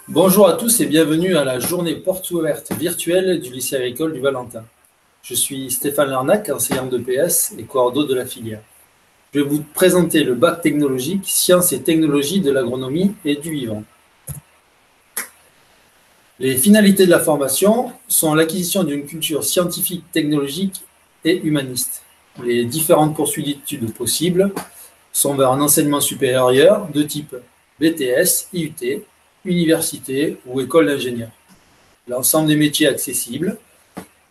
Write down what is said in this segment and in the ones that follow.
Bonjour à tous et bienvenue à la journée porte ouverte virtuelle du lycée agricole du Valentin. Je suis Stéphane Larnac, enseignant de PS et coordo de la filière. Je vais vous présenter le bac technologique Sciences et technologies de l'agronomie et du vivant. Les finalités de la formation sont l'acquisition d'une culture scientifique, technologique et humaniste. Les différentes poursuites d'études possibles sont vers un enseignement supérieur de type BTS, IUT, université ou école d'ingénieur. L'ensemble des métiers accessibles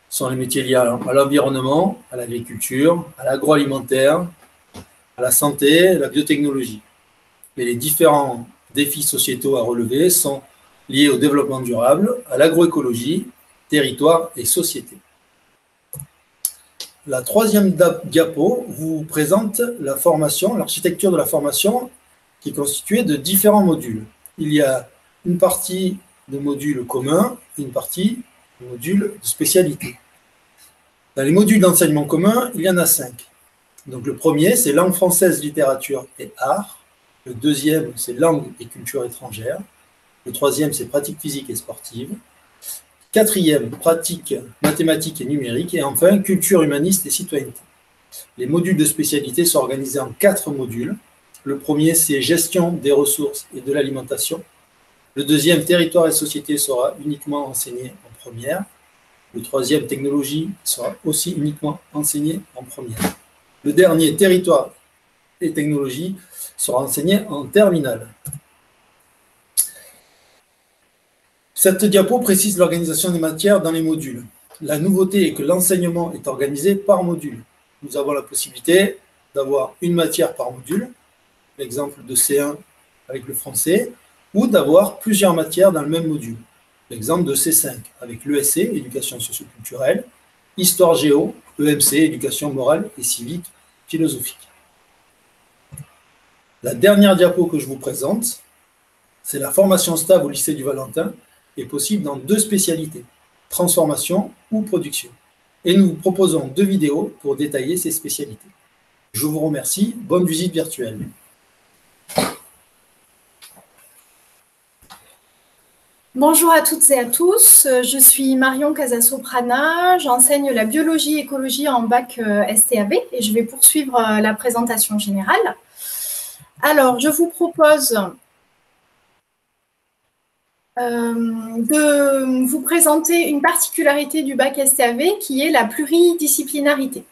sont les métiers liés à l'environnement, à l'agriculture, à l'agroalimentaire, à la santé, à la biotechnologie. Mais les différents défis sociétaux à relever sont liés au développement durable, à l'agroécologie, territoire et société. La troisième diapo vous présente la formation, l'architecture de la formation qui est constituée de différents modules. Il y a une partie de modules communs et une partie de modules de spécialité. Dans les modules d'enseignement commun, il y en a 5. Donc le premier, c'est langue française, littérature et art. Le deuxième, c'est langue et culture étrangère. Le troisième, c'est pratique physique et sportive. Quatrième, pratique mathématiques et numérique. Et enfin, culture humaniste et citoyenneté. Les modules de spécialité sont organisés en 4 modules. Le premier, c'est gestion des ressources et de l'alimentation. Le deuxième, territoire et société, sera uniquement enseigné en première. Le troisième, technologie, sera aussi uniquement enseigné en première. Le dernier, territoire et technologie, sera enseigné en terminale. Cette diapo précise l'organisation des matières dans les modules. La nouveauté est que l'enseignement est organisé par module. Nous avons la possibilité d'avoir une matière par module, l'exemple de C1 avec le français, ou d'avoir plusieurs matières dans le même module. L'exemple de C5 avec l'ESC, éducation socioculturelle, histoire géo, EMC, éducation morale et civique, philosophique. La dernière diapo que je vous présente, c'est la formation stable au lycée du Valentin, est possible dans 2 spécialités, transformation ou production. Et nous vous proposons 2 vidéos pour détailler ces spécialités. Je vous remercie, bonne visite virtuelle. Bonjour à toutes et à tous, je suis Marion Casasoprana, j'enseigne la biologie et écologie en bac STAB et je vais poursuivre la présentation générale. Alors, je vous propose de vous présenter une particularité du bac STAB qui est la pluridisciplinarité.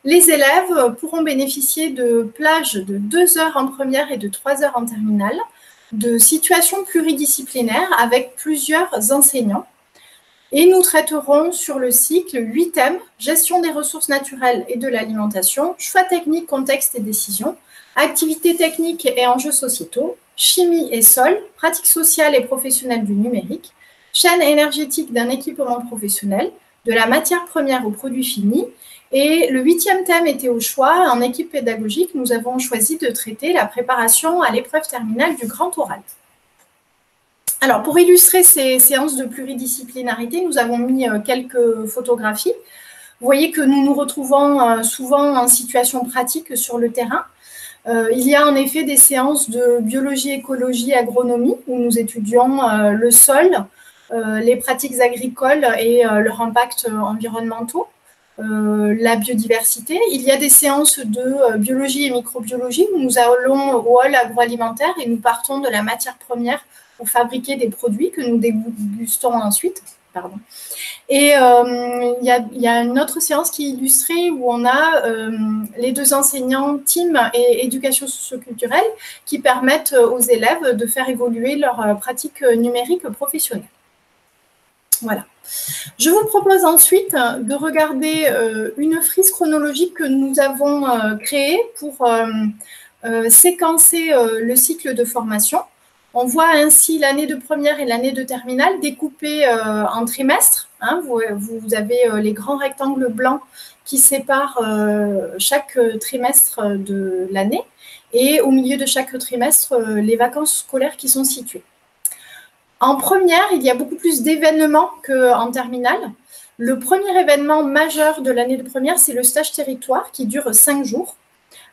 Les élèves pourront bénéficier de plages de 2 heures en première et de 3 heures en terminale, de situations pluridisciplinaires avec plusieurs enseignants. Et nous traiterons sur le cycle 8 thèmes, gestion des ressources naturelles et de l'alimentation, choix techniques, contexte et décision, activités techniques et enjeux sociétaux, chimie et sol, pratiques sociales et professionnelles du numérique, chaîne énergétique d'un équipement professionnel, de la matière première au produit fini. Et le 8e thème était au choix. En équipe pédagogique, nous avons choisi de traiter la préparation à l'épreuve terminale du grand oral. Alors, pour illustrer ces séances de pluridisciplinarité, nous avons mis quelques photographies. Vous voyez que nous nous retrouvons souvent en situation pratique sur le terrain. Il y a en effet des séances de biologie, écologie, agronomie, où nous étudions le sol, les pratiques agricoles et leur impact environnementaux. La biodiversité. Il y a des séances de biologie et microbiologie où nous allons au hall agroalimentaire et nous partons de la matière première pour fabriquer des produits que nous dégustons ensuite. Pardon. Et il y a une autre séance qui est illustrée où on a les 2 enseignants team et éducation socioculturelle qui permettent aux élèves de faire évoluer leur pratique numérique professionnelle. Voilà. Je vous propose ensuite de regarder une frise chronologique que nous avons créée pour séquencer le cycle de formation. On voit ainsi l'année de première et l'année de terminale découpées en trimestres. Hein. Vous avez les grands rectangles blancs qui séparent chaque trimestre de l'année et au milieu de chaque trimestre, les vacances scolaires qui sont situées. En première, il y a beaucoup plus d'événements qu'en terminale. Le premier événement majeur de l'année de première, c'est le stage territoire qui dure 5 jours,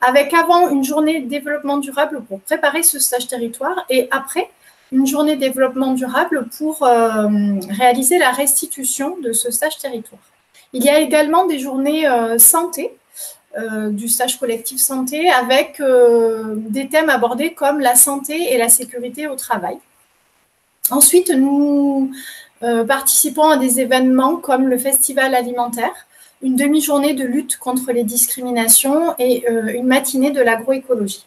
avec avant une journée de développement durable pour préparer ce stage territoire et après une journée développement durable pour réaliser la restitution de ce stage territoire. Il y a également des journées santé, du stage collectif santé, avec des thèmes abordés comme la santé et la sécurité au travail. Ensuite, nous participons à des événements comme le festival alimentaire, une demi-journée de lutte contre les discriminations et une matinée de l'agroécologie.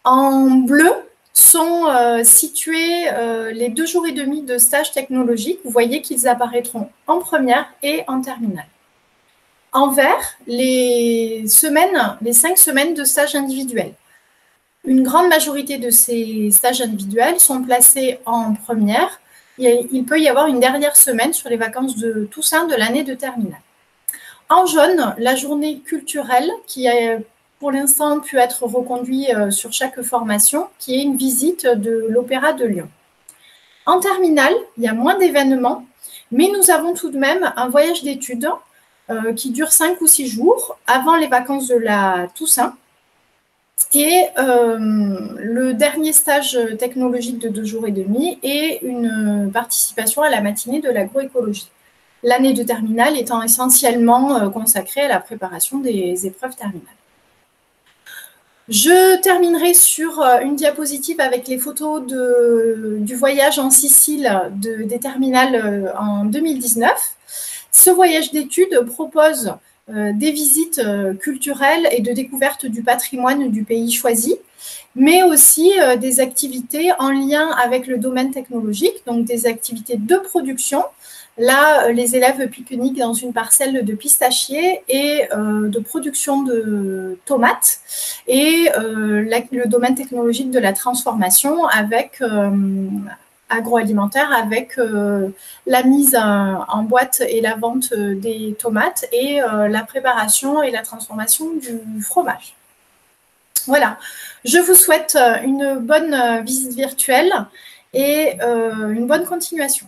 En bleu sont situés les 2 jours et demi de stage technologique. Vous voyez qu'ils apparaîtront en première et en terminale. En vert, les 5 semaines de stage individuel. Une grande majorité de ces stages individuels sont placés en première. Il peut y avoir une dernière semaine sur les vacances de Toussaint de l'année de terminale. En jaune, la journée culturelle qui a pour l'instant pu être reconduite sur chaque formation, qui est une visite de l'Opéra de Lyon. En terminale, il y a moins d'événements, mais nous avons tout de même un voyage d'études qui dure 5 ou 6 jours avant les vacances de la Toussaint. Et le dernier stage technologique de 2 jours et demi et une participation à la matinée de l'agroécologie. L'année de terminale étant essentiellement consacrée à la préparation des épreuves terminales. Je terminerai sur une diapositive avec les photos du voyage en Sicile des terminales en 2019. Ce voyage d'études propose des visites culturelles et de découverte du patrimoine du pays choisi, mais aussi des activités en lien avec le domaine technologique, donc des activités de production. Là, les élèves pique-niquent dans une parcelle de pistachiers et de production de tomates et le domaine technologique de la transformation avec agroalimentaire avec la mise en boîte et la vente des tomates et la préparation et la transformation du fromage. Voilà, je vous souhaite une bonne visite virtuelle et une bonne continuation.